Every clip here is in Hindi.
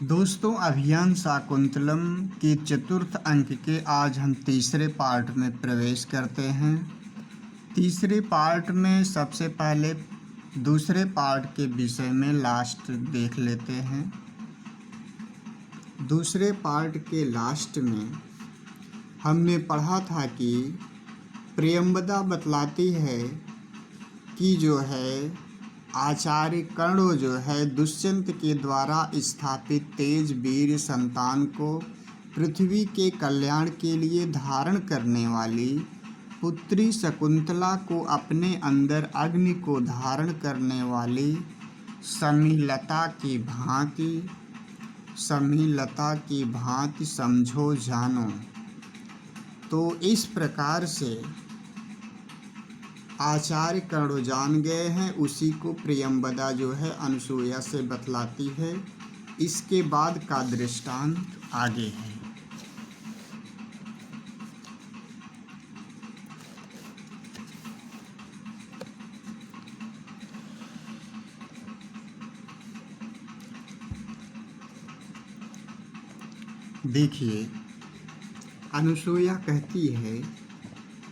दोस्तों, अभियान शाकुंतलम के चतुर्थ अंक के आज हम तीसरे पार्ट में प्रवेश करते हैं। तीसरे पार्ट में सबसे पहले दूसरे पार्ट के विषय में लास्ट देख लेते हैं। दूसरे पार्ट के लास्ट में हमने पढ़ा था कि प्रियंवदा बतलाती है कि जो है आचार्य कर्ण जो है दुष्यंत के द्वारा स्थापित तेज वीर संतान को पृथ्वी के कल्याण के लिए धारण करने वाली पुत्री शकुंतला को अपने अंदर अग्नि को धारण करने वाली समीलता की भांति समझो जानो। तो इस प्रकार से आचार्य कर्ण जान गए हैं, उसी को प्रियंवदा जो है अनुसूया से बतलाती है। इसके बाद का दृष्टांत आगे है। देखिए, अनुसूया कहती है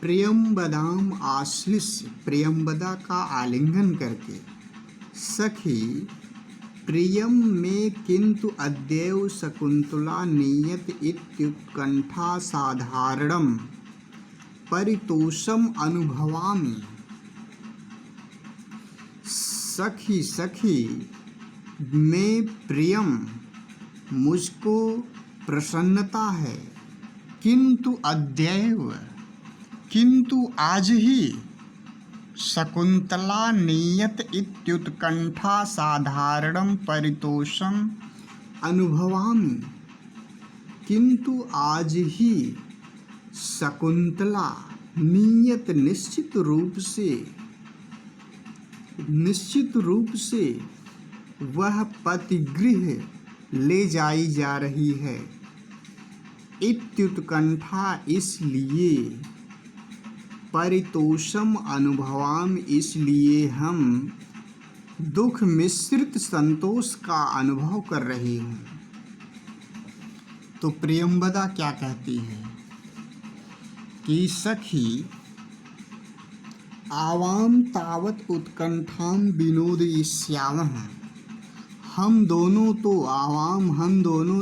प्रियंवदाम आश्लिष्य, प्रियंवदा का आलिंगन करके, सखी प्रियम में किंतु अद्यैव शकुंतला नियत इत्युत्कंठा साधारणम परितोषम अनुभवामि। सखी सखी में प्रियम, मुझको प्रसन्नता है, किंतु अद्यैव, किंतु आज ही, शकुंतला नियत इत्युत्कंठा साधारणम परितोषम अनुभवामि, किंतु आज ही शकुंतला नियत निश्चित रूप से वह पतिगृह ले जाई जा रही है। इत्युत्कंठा इसलिए, परितोषम अनुभवाम इसलिए हम दुख मिश्रित संतोष का अनुभव कर रही हूँ। तो प्रियंवदा क्या कहती है कि सखी आवाम तावत उत्कंठाम विनोदयिष्यामः, हम दोनों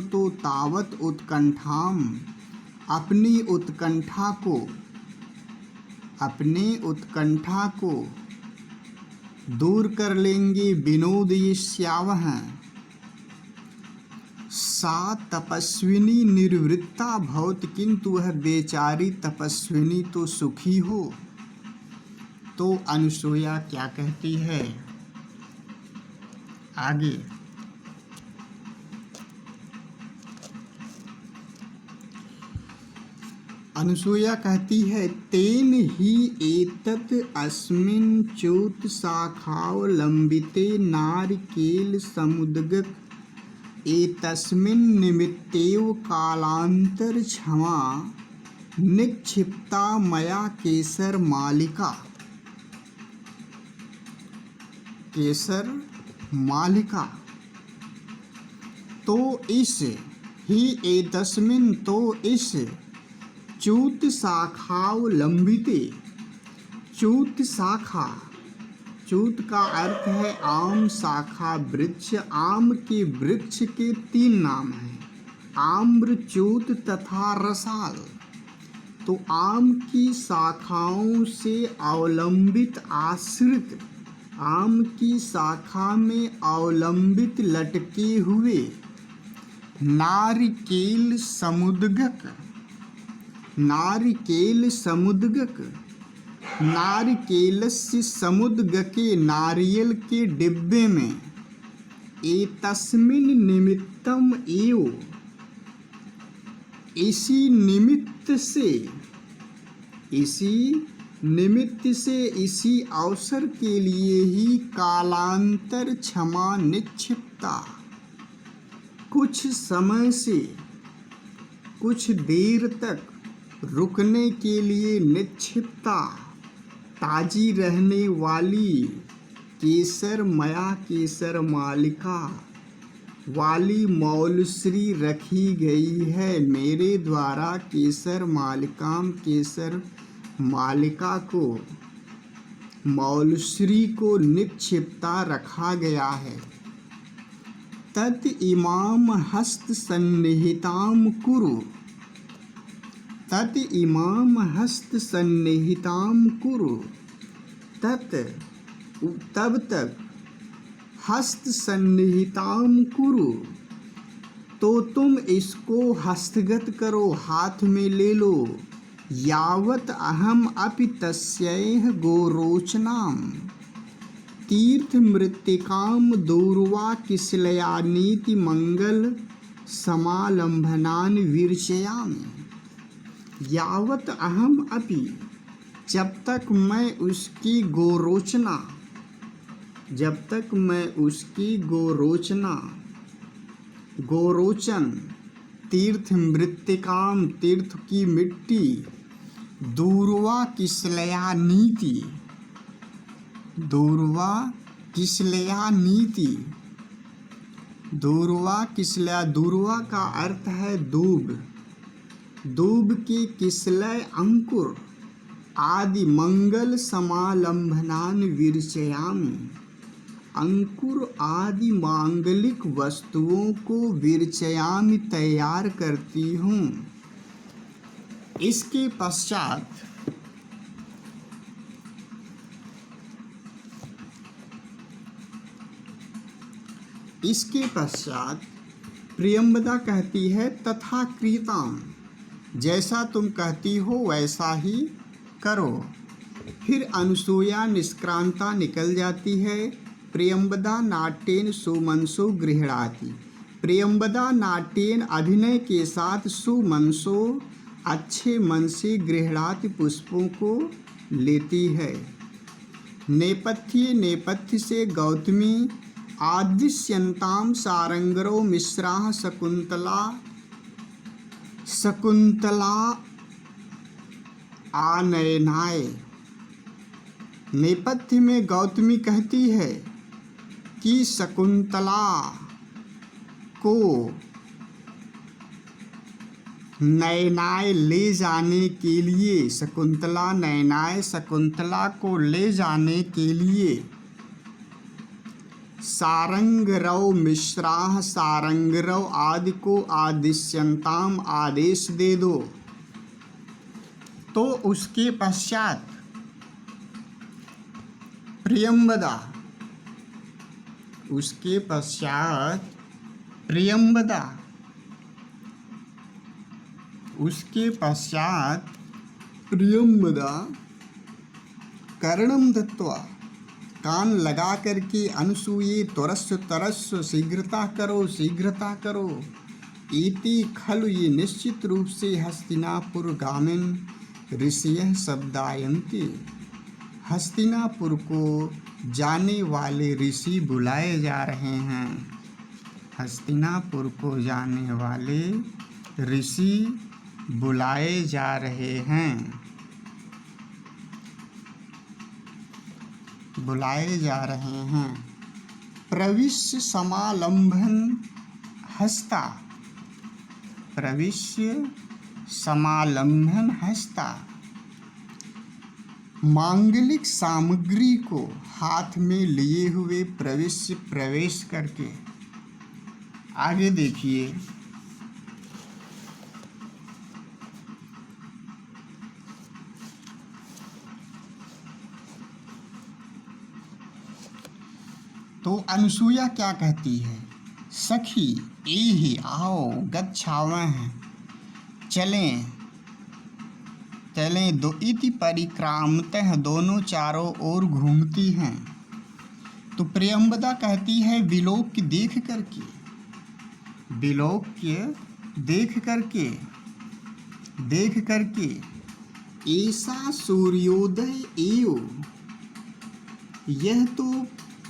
तो तावत उत्कंठाम, अपनी उत्कंठा को दूर कर लेंगे। विनोदयिष्यामः, सा तपस्विनी निर्वृत्ता भवति, किंतु वह बेचारी तपस्विनी तो सुखी हो। तो अनुसूया क्या कहती है आगे, अनुसूया कहती है तेन ही एतत् अस्मिन् च्युत शाखावलंबिते नारिकेल समुद्गत एतस्मिन् निमित्तेव कालांतर क्षमा निक्षिप्ता मया केसर मालिका। तो इस ही एतस्मिन्, तो इस च्युत शाखावलंबिते, च्युत शाखा, च्युत का अर्थ है आम, शाखा वृक्ष। आम के वृक्ष के 3 नाम हैं, आम्र, च्युत तथा रसाल। तो आम की शाखाओं से अवलंबित, आश्रित, आम की शाखा में अवलंबित लटके हुए नारिकेल समुद्गक, नारिकेलस्य समुद्गके, नारियल के डिब्बे में, एतस्मिन् निमित्तम एव, इसी निमित्त से, इसी अवसर के लिए ही कालांतर क्षमा निक्षिप्ता, कुछ समय से, कुछ देर तक रुकने के लिए, निक्षिप्ता ताजी रहने वाली, केसर मया केसर मालिका, वाली मौलश्री रखी गई है। मेरे द्वारा केसर मालिकाम केसर मालिका को मौलश्री को निक्षिप्ता रखा गया है। तत् इमाम हस्त सन्निहिताम कुरु तत् इमाम हस्त सन्निहिताम कुरु तत् तब तक हस्त सन्निहिताम कुरु तो तुम इसको हस्तगत करो, हाथ में ले लो। यावत अहम अपि तस्यैह गोरोचनाम तीर्थ मृत्तिकाम दूर्वा किसलयानीति मंगल समालंभनान विरचयामि। यावत अहम अपि जब तक मैं उसकी गोरोचना जब तक मैं उसकी गोरोचन तीर्थ मृत्तिकाम तीर्थ की मिट्टी दूर्वा किसलया नीति दूर्वा किसलया दूर्वा का अर्थ है दूब। दूब के किसलय अंकुर आदि मंगल समालंभनान विरचयामि। अंकुर आदि मांगलिक वस्तुओं को विरचयामि तैयार करती हूँ। इसके पश्चात प्रियंवदा कहती है तथा क्रीताम जैसा तुम कहती हो वैसा ही करो। फिर अनुसूया निष्क्रांता निकल जाती है। प्रियंवदा नाट्येन सुमनसो गृह्णाति। प्रियंवदा नाट्येन अभिनय के साथ सुमनसो अच्छे मन से गृह्णाति पुष्पों को लेती है। नेपथ्य से गौतमी आदिश्यन्ताम सारंगरो मिश्राः शकुंतला आनयनाय। नेपथ्य में गौतमी कहती है कि शकुंतला को नयनाय ले जाने के लिए शकुंतला को ले जाने के लिए सारंगरव मिश्राः सारंगरव आदि को आदिश्यन्ताम आदेश दे दो। तो उसके पश्चात प्रियंवदा कर्णम दत्वा कान लगा करके अनुसूये तरस्व शीघ्रता करो इति खलु ये निश्चित रूप से हस्तिनापुर गामिन ऋषियः शब्दायन्ति। हस्तिनापुर को जाने वाले ऋषि बुलाए जा रहे हैं। हस्तिनापुर को जाने वाले ऋषि बुलाए जा रहे हैं। प्रविश्य समालंभन हस्ता मांगलिक सामग्री को हाथ में लिए हुए प्रवेश करके। आगे देखिए, तो अनुसूया क्या कहती है? सखी एहि आओ गच्छावः चलें दो इति परिक्रामतः दोनों चारों ओर घूमती हैं। तो प्रियंवदा कहती है विलोक्य देख करके ऐसा सूर्योदय एव, यह तो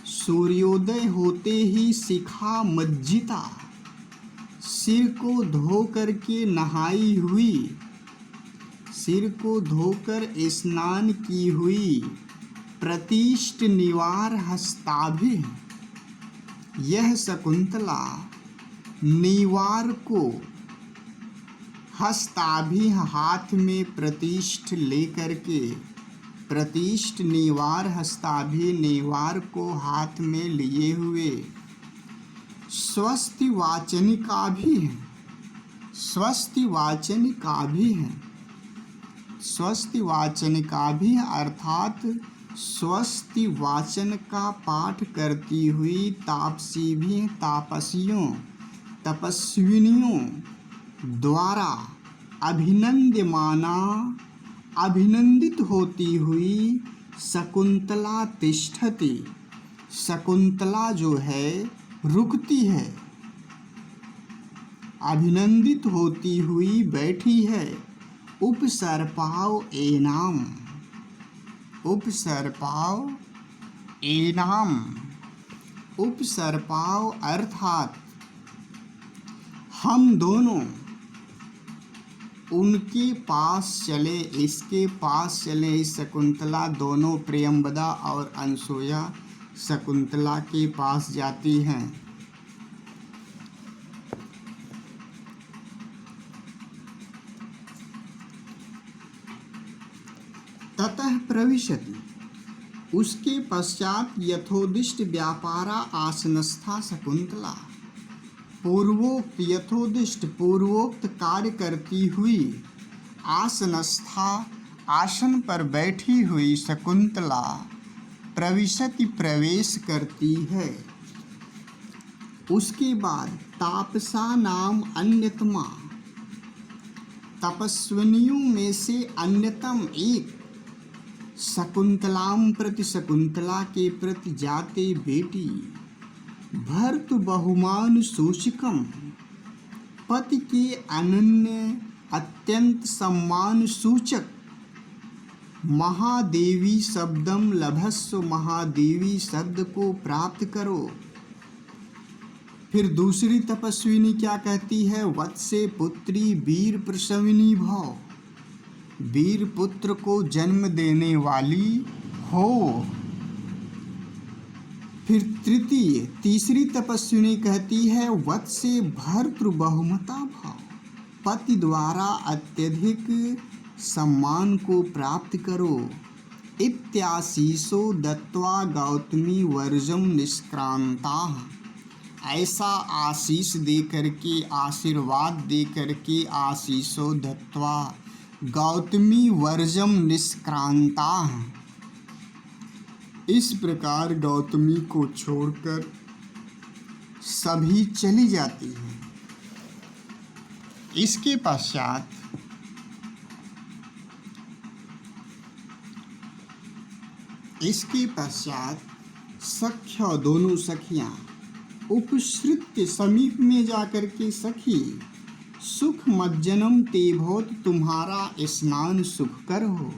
सूर्योदय होते ही शिखा मज्जिता सिर को धो करके नहाई हुई, सिर को धोकर स्नान की हुई, प्रतिष्ठ निवार हस्ताभिः यह शकुंतला निवार को हस्ताभि हाथ में प्रतिष्ठ लेकर के, प्रतिष्ठ निवार हस्ताभि निवार को हाथ में लिए हुए, स्वस्ति वाचन का भी है, स्वस्ति वाचन का भी है, स्वस्ति वाचन का भी अर्थात स्वस्ति वाचन का पाठ करती हुई तापसी भी तापसियों तपस्विनियों द्वारा अभिनंद्यमाना अभिनंदित होती हुई शकुंतला तिष्ठति, शकुंतला जो है रुकती है, अभिनंदित होती हुई बैठी है। उपसर्पाव एनाम, उपसर्पाव एनाम, उपसर्पाव अर्थात हम दोनों उनके पास चले, इसके पास चले। इस शकुंतला दोनों प्रियंवदा और अनसुया शकुंतला के पास जाती हैं। ततः प्रविशति, उसके पश्चात यथोदिष्ट व्यापारा आसनस्था शकुंतला, पूर्वोक्त यथोदिष्ट पूर्वोक्त कार्य करती हुई आसनस्था आसन पर बैठी हुई शकुंतला प्रविशति प्रवेश करती है। उसके बाद तापसा नाम अन्यतमा, तपस्विनियों में से अन्यतम एक शकुंतलाम प्रति, शकुंतला के प्रति जाते बेटी भर्तु बहुमान सूचकम, पति के अनन्य अत्यंत सम्मान सूचक महादेवी शब्दम लभस्व, महादेवी शब्द को प्राप्त करो। फिर दूसरी तपस्विनी क्या कहती है? वत्से पुत्री वीर प्रसविनी भव, वीर पुत्र को जन्म देने वाली हो। फिर तृतीय तीसरी तपस्विनी कहती है वत्से भर्तृ बहुमता भाव, पति द्वारा अत्यधिक सम्मान को प्राप्त करो। इत्याशीषो दत्वा गौतमी वर्जम निष्क्रांता, ऐसा आशीष दे करके, आशीर्वाद दे करके, आशीषो दत्वा गौतमी वर्जम निष्क्रांता, इस प्रकार गौतमी को छोड़कर सभी चली जाती हैं। इसके पश्चात सख्य, दोनों सखियां उपसृत्य समीप में जाकर के सखी सुख मज्जनम ते भोत, तुम्हारा स्नान सुखकर हो।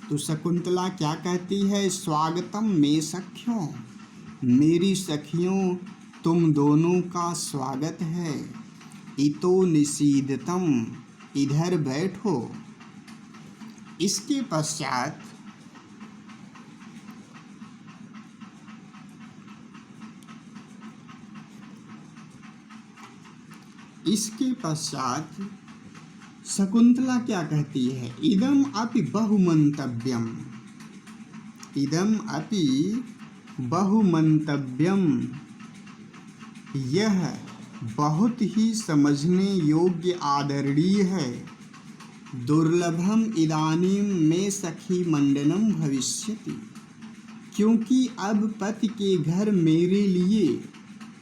तो शकुंतला क्या कहती है? स्वागतम में सख्यों, मेरी सखियों तुम दोनों का स्वागत है। इतो निषीदतम, इधर बैठो। इसके पश्चात शकुंतला क्या कहती है? इदम अपि बहुमंतव्यम, इदम अपि बहुमंतव्यम, यह बहुत ही समझने योग्य आदरणीय है। दुर्लभम इदानीं में सखी मंडनम भविष्यति, क्योंकि अब पति के घर मेरे लिए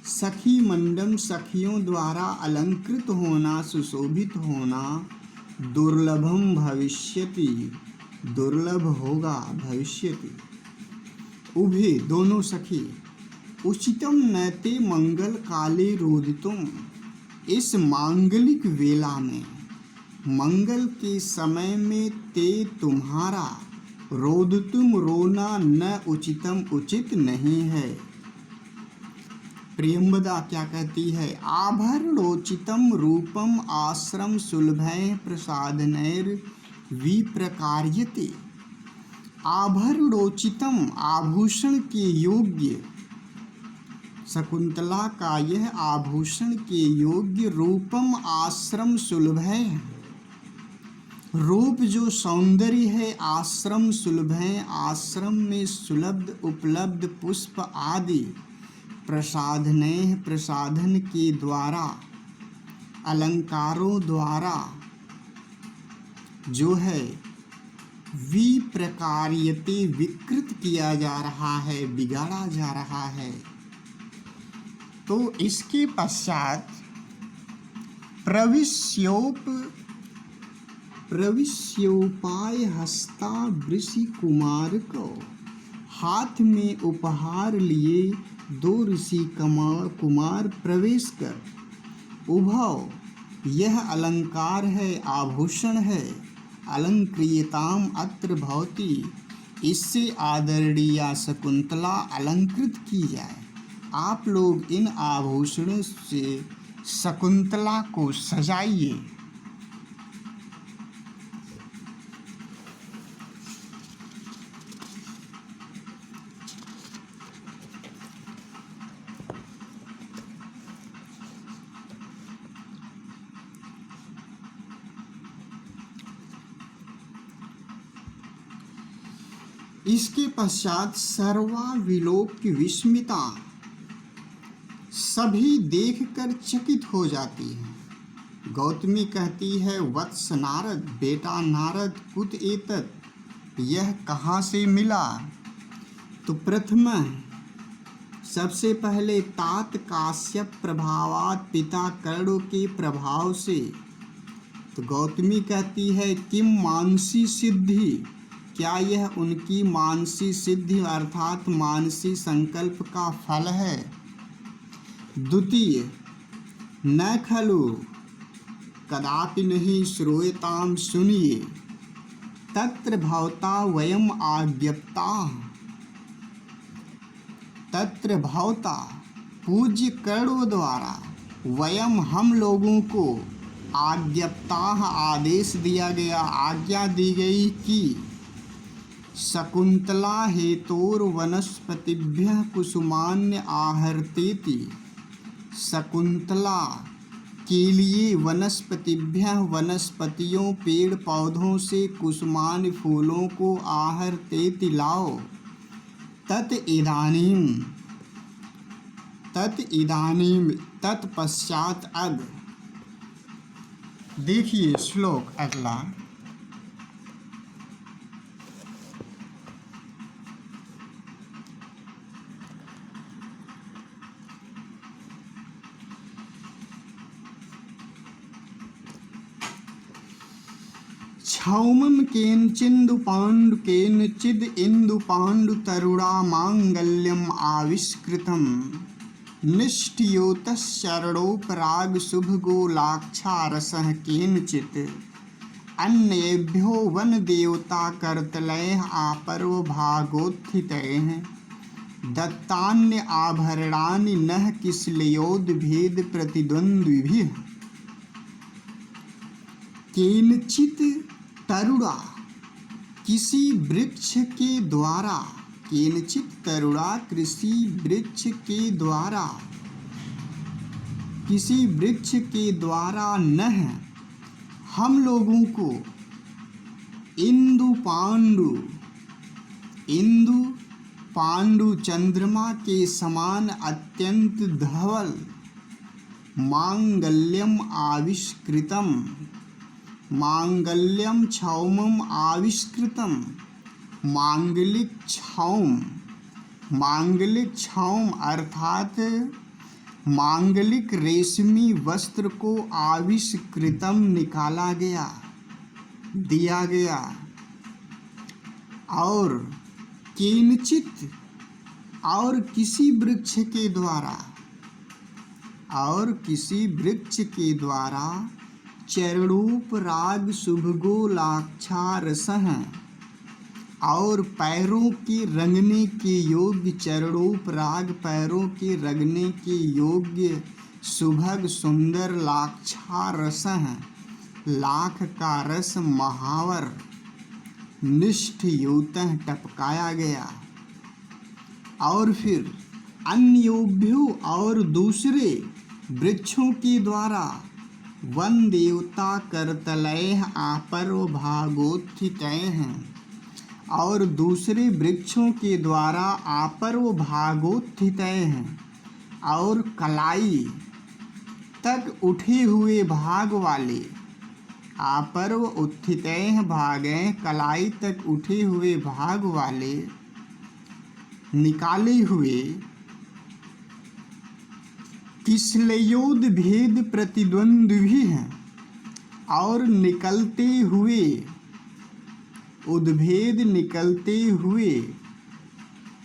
सखी मंडन, सखियों द्वारा अलंकृत होना, सुशोभित होना दुर्लभम भविष्यति, दुर्लभ होगा। भविष्यति उभे, दोनों सखी उचितम नैते मंगल काले रोदितुम, इस मांगलिक वेला में, मंगल के समय में ते तुम्हारा रोदितुम रोना न उचितम, उचित नहीं है। प्रियंवदा क्या कहती है? आभरणोचितम रूपम आश्रम सुलभै प्रसादनैर विप्रकार्यते, आभरणोचितम, आभूषण के योग्य शकुंतला का यह आभूषण के योग्य रूपम आश्रम सुलभ है। रूप जो सौंदर्य है आश्रम सुलभ है। आश्रम में सुलभ उपलब्ध पुष्प आदि प्रसाधन के द्वारा, अलंकारों द्वारा जो है विप्रकार्यते विकृत किया जा रहा है, बिगाड़ा जा रहा है। तो इसके पश्चात प्रविश्योपाय हस्ता ऋषि कुमार को हाथ में उपहार लिए दो ऋषि कुमार प्रवेश कर उभव यह अलंकार है, आभूषण है, अलंक्रियताम अत्र भवति, इससे आदरणीय शकुंतला अलंकृत की जाए। आप लोग इन आभूषणों से शकुंतला को सजाइए। इसके पश्चात सर्वा विलोक्य विस्मिता, सभी देखकर चकित हो जाती है। गौतमी कहती है, वत्स नारद, बेटा नारद, कुत एतत्, यह कहाँ से मिला? तो प्रथम सबसे पहले तात काश्यप प्रभावात, पिता कर्ण के प्रभाव से। तो गौतमी कहती है, किम मानसी सिद्धि, क्या यह उनकी मानसी सिद्धि अर्थात मानसी संकल्प का फल है? द्वितीय, न खलु, कदापि नहीं, श्रूयताम, सुनिए, तत्र भवता वयम आज्ञप्ता, तत्र भवता पूज्य कर्णों द्वारा, वयम हम लोगों को, आज्ञप्ता आदेश दिया गया, आज्ञा दी गई कि शकुंतला हेतोर वनस्पतिभ्यः कुसुमान्य आहर्तेति, शकुंतला के लिए वनस्पतिभ्यः वनस्पतियों पेड़ पौधों से कुसुमान्य फूलों को आहर्तेति लाओ। तत् इदानीम तत्पश्चात अब। देखिए श्लोक अगला। क्षौमं केनचिद इन्दुपाण्डुतरुणा माङ्गल्यम् आविष्कृतं, निष्ठ्योतश्चरणोपरागशुभगोलाक्षारसः केनचित्, अन्येभ्यो वनदेवताकर्तलैः आपर्वभागोत्थितैः, दत्तान्य आभरणानि नः किसलयोद्भेदप्रतिद्वन्द्विभिः। केनचित् तरुणा, किसी वृक्ष के द्वारा, केनचित तरुणा किसी वृक्ष के द्वारा, किसी वृक्ष के द्वारा नह हम लोगों को, इंदु पांडु चंद्रमा के समान अत्यंत धवल, मांगल्यम आविष्कृतम, मांगल्यम क्षौमम आविष्कृतम, मांगलिक क्षौम अर्थात मांगलिक रेशमी वस्त्र को आविष्कृतम निकाला गया, दिया गया। और केनचित, और किसी वृक्ष के द्वारा, और किसी वृक्ष के द्वारा, चरणोपराग शुभगोलाक्षारसः, और पैरों के रंगने के योग्य, चरणोपराग पैरों के रंगने के योग्य, सुभग सुंदर, लाक्षारसः लाख का रस, महावर, निष्ठ्यूतः टपकाया गया। और फिर अन्योभ्यो और दूसरे वृक्षों के द्वारा वन देवता करतलैः आपर्व भागोत्थितैः हैं, और दूसरे वृक्षों के द्वारा आपर्व भागोत्थितैः हैं, और कलाई तक उठे हुए भाग वाले आपर्व उत्थितैः भागैः कलाई तक उठे हुए भाग वाले निकाले हुए किसलयोद भेद प्रतिद्वंद्वी हैं, और निकलते हुए उद्भेद निकलते हुए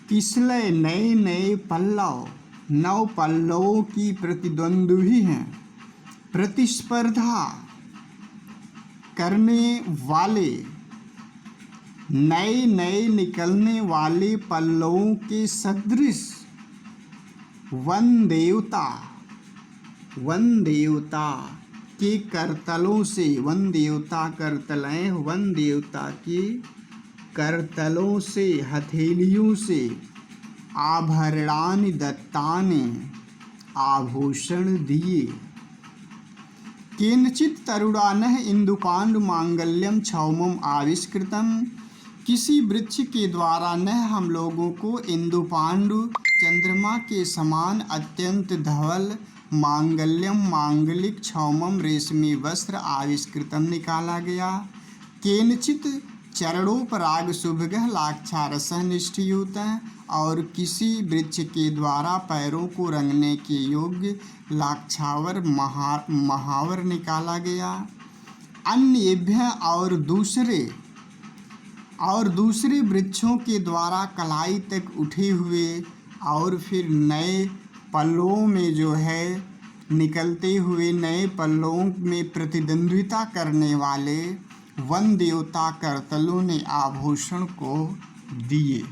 किसलय नए नए पल्लव नव पल्लवों की प्रतिद्वंद्वी हैं, प्रतिस्पर्धा करने वाले नए नए निकलने वाले पल्लवों के सदृश वन देवता के करतलों से, वन देवता करतलें, वन देवता के करतलों से, हथेलियों से आभरणानि दत्तानि आभूषण दिए। केनचित् तरुणानः इंदुपांडु मांगल्यम क्षौमम आविष्कृतम, किसी वृक्ष के द्वारा न हम लोगों को इंदुपांडु चंद्रमा के समान अत्यंत धवल मांगल्यम मांगलिक क्षौमम रेशमी वस्त्र आविष्कृतम निकाला गया। केनचित् चरणोपराग शुभगः लाक्षारसः निष्ठियूतः, और किसी वृक्ष के द्वारा पैरों को रंगने के योग्य लाक्षावर महावर निकाला गया। अन्येभ्य और दूसरे वृक्षों के द्वारा कलाई तक उठे हुए और फिर नए पल्लवों में जो है निकलते हुए नए पल्लवों में प्रतिद्वंद्विता करने वाले वन देवता करतलों ने आभूषण को दिए।